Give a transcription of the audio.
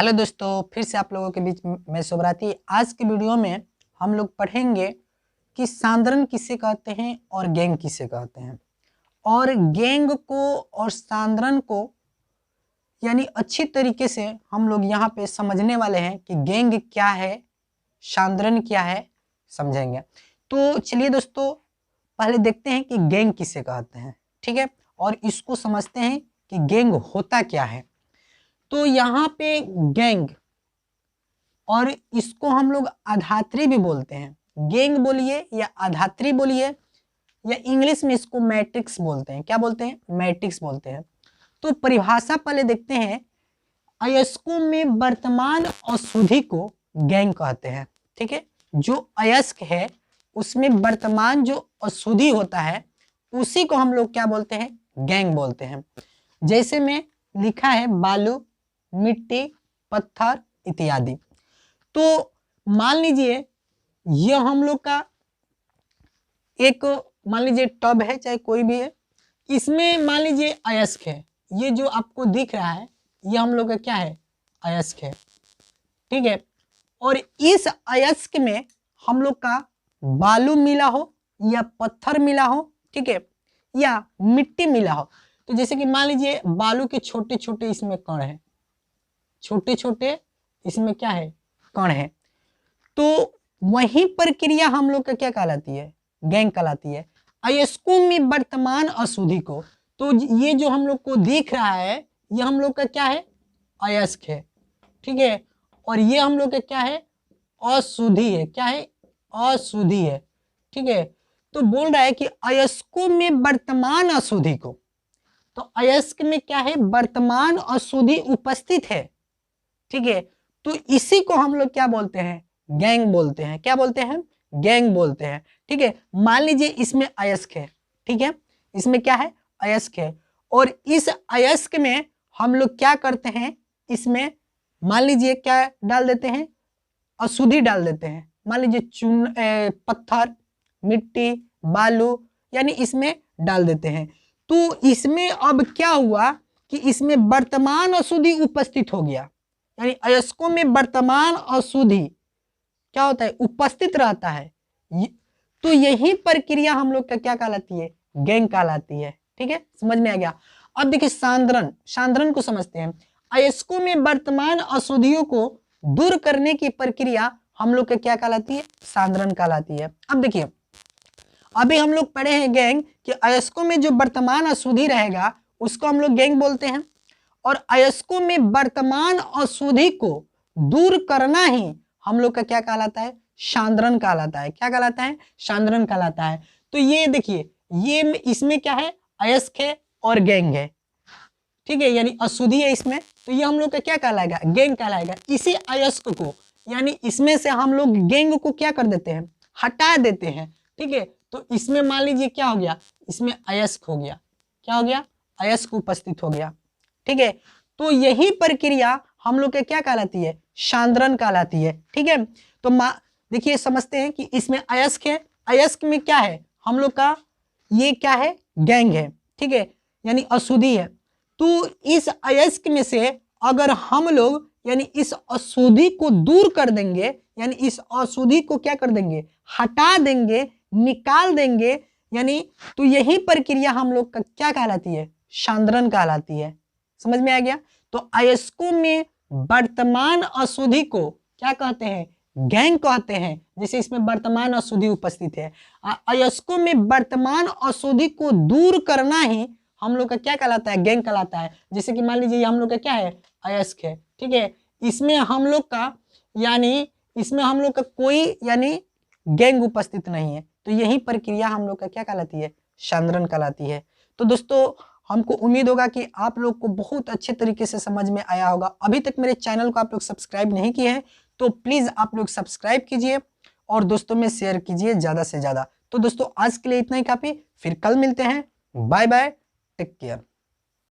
Hello दोस्तों, फिर से आप लोगों के बीच में शुभरात्रि। आज की वीडियो में हम लोग पढ़ेंगे कि सांद्रण किसे कहते हैं और गैंग किसे कहते हैं, और गैंग को और सांद्रण को यानी अच्छी तरीके से हम लोग यहाँ पे समझने वाले हैं कि गैंग क्या है, सांद्रण क्या है, समझेंगे। तो चलिए दोस्तों, पहले देखते हैं कि गैंग किसे कहते हैं, ठीक है, और इसको समझते हैं कि गैंग होता क्या है। तो यहाँ पे गैंग, और इसको हम लोग आधात्री भी बोलते हैं, गैंग बोलिए या आधात्री बोलिए, या इंग्लिश में इसको मैट्रिक्स बोलते हैं। क्या बोलते हैं? मैट्रिक्स बोलते हैं। तो परिभाषा पहले देखते हैं। अयस्कों में वर्तमान अशुद्धि को गैंग कहते हैं, ठीक है। जो अयस्क है उसमें वर्तमान जो अशुद्धि होता है उसी को हम लोग क्या बोलते हैं? गैंग बोलते हैं। जैसे में लिखा है बालू, मिट्टी, पत्थर इत्यादि। तो मान लीजिए ये हम लोग का एक, मान लीजिए टब है, चाहे कोई भी है, इसमें मान लीजिए अयस्क है। ये जो आपको दिख रहा है ये हम लोग का क्या है? अयस्क है, ठीक है। और इस अयस्क में हम लोग का बालू मिला हो या पत्थर मिला हो, ठीक है, या मिट्टी मिला हो। तो जैसे कि मान लीजिए बालू के छोटे छोटे इसमें कण है, छोटे छोटे इसमें क्या है? कण है। तो वही प्रक्रिया हम लोग का क्या कहलाती है? गैंग कहलाती है। अयस्कों में वर्तमान अशुद्धि को, तो ये जो हम लोग को दिख रहा है ये हम लोग का क्या है? अयस्क है, ठीक है। और ये हम लोग का क्या है? अशुद्धि है। क्या है? अशुद्धि है, ठीक है। तो बोल रहा है कि अयस्कों में वर्तमान अशुद्धि को, तो अयस्क में क्या है? वर्तमान अशुद्धि उपस्थित है, ठीक है। तो इसी को हम लोग क्या बोलते हैं? गैंग बोलते हैं। क्या बोलते हैं? गैंग बोलते हैं, ठीक है। मान लीजिए इसमें अयस्क है, ठीक है, इसमें क्या है? अयस्क है। और इस अयस्क में हम लोग क्या करते हैं? इसमें मान लीजिए क्या डाल देते हैं? अशुद्धि डाल देते हैं। मान लीजिए पत्थर, मिट्टी, बालू, यानी इसमें डाल देते हैं। तो इसमें अब क्या हुआ कि इसमें वर्तमान अशुद्धि उपस्थित हो गया, यानी अयस्कों में वर्तमान अशुद्धि क्या होता है? उपस्थित रहता है। तो यही प्रक्रिया हम लोग का क्या कहलाती है? गैंग कहलाती है, ठीक है। समझ में आ गया। अब देखिए सांद्रण, सांद्रण को समझते हैं। अयस्कों में वर्तमान अशुद्धियों को दूर करने की प्रक्रिया हम लोग का क्या कहलाती है? सांद्रण कहलाती है। अब देखिए, अभी हम लोग पढ़े हैं गैंग कि अयस्कों में जो वर्तमान अशुद्धि रहेगा उसको हम लोग गैंग बोलते हैं, और अयस्कों में वर्तमान अशुद्धि को दूर करना ही हम लोग का क्या कहलाता है? सांद्रण कहलाता है। क्या कहलाता है? सांद्रण कहलाता है। तो ये देखिए, ये इसमें क्या है? अयस्क है और गैंग है, ठीक है, यानी अशुद्धि है इसमें। तो ये हम लोग का क्या कहलाएगा? गैंग कहलाएगा। इसी अयस्क को, यानी इसमें से हम लोग गैंग को क्या कर देते हैं? हटा देते हैं, ठीक है। तो इसमें मान लीजिए क्या हो गया? इसमें अयस्क हो गया। क्या हो गया? अयस्क उपस्थित हो गया, ठीक है। तो यही प्रक्रिया हम लोग के क्या कहलाती है? सांद्रण कहलाती है, ठीक है। तो देखिए समझते हैं कि इसमें अयस्क है, अयस्क में क्या है? हम लोग का ये क्या है? गैंग है, ठीक है, यानी अशुद्धि है। तो इस अयस्क में से अगर हम लोग यानी इस अशुद्धि को दूर कर देंगे, यानी इस अशुद्धि को क्या कर देंगे? हटा देंगे, निकाल देंगे, यानी तो यही प्रक्रिया हम लोग का क्या कहलाती है? सांद्रण कहलाती है। समझ में आ गया। तो अयस्कों में वर्तमान अशुद्धि को क्या कहते हैं? गैंग कहते हैं। जैसे इसमें वर्तमान अशुद्धि उपस्थित है, अयस्कों में वर्तमान अशुद्धि को दूर करना ही हम लोग का क्या कहलाता है? गैंग कहलाता है। जैसे कि मान लीजिए हम लोग का क्या है? अयस्क है, ठीक है। इसमें हम लोग का यानी इसमें हम लोग का कोई यानी गैंग उपस्थित नहीं है। तो यही प्रक्रिया हम लोग का क्या कहलाती है? सांद्रण कहलाती है। तो दोस्तों, हमको उम्मीद होगा कि आप लोग को बहुत अच्छे तरीके से समझ में आया होगा। अभी तक मेरे चैनल को आप लोग सब्सक्राइब नहीं किए हैं तो प्लीज़ आप लोग सब्सक्राइब कीजिए और दोस्तों में शेयर कीजिए ज़्यादा से ज़्यादा। तो दोस्तों आज के लिए इतना ही काफ़ी, फिर कल मिलते हैं। Bye bye, take care.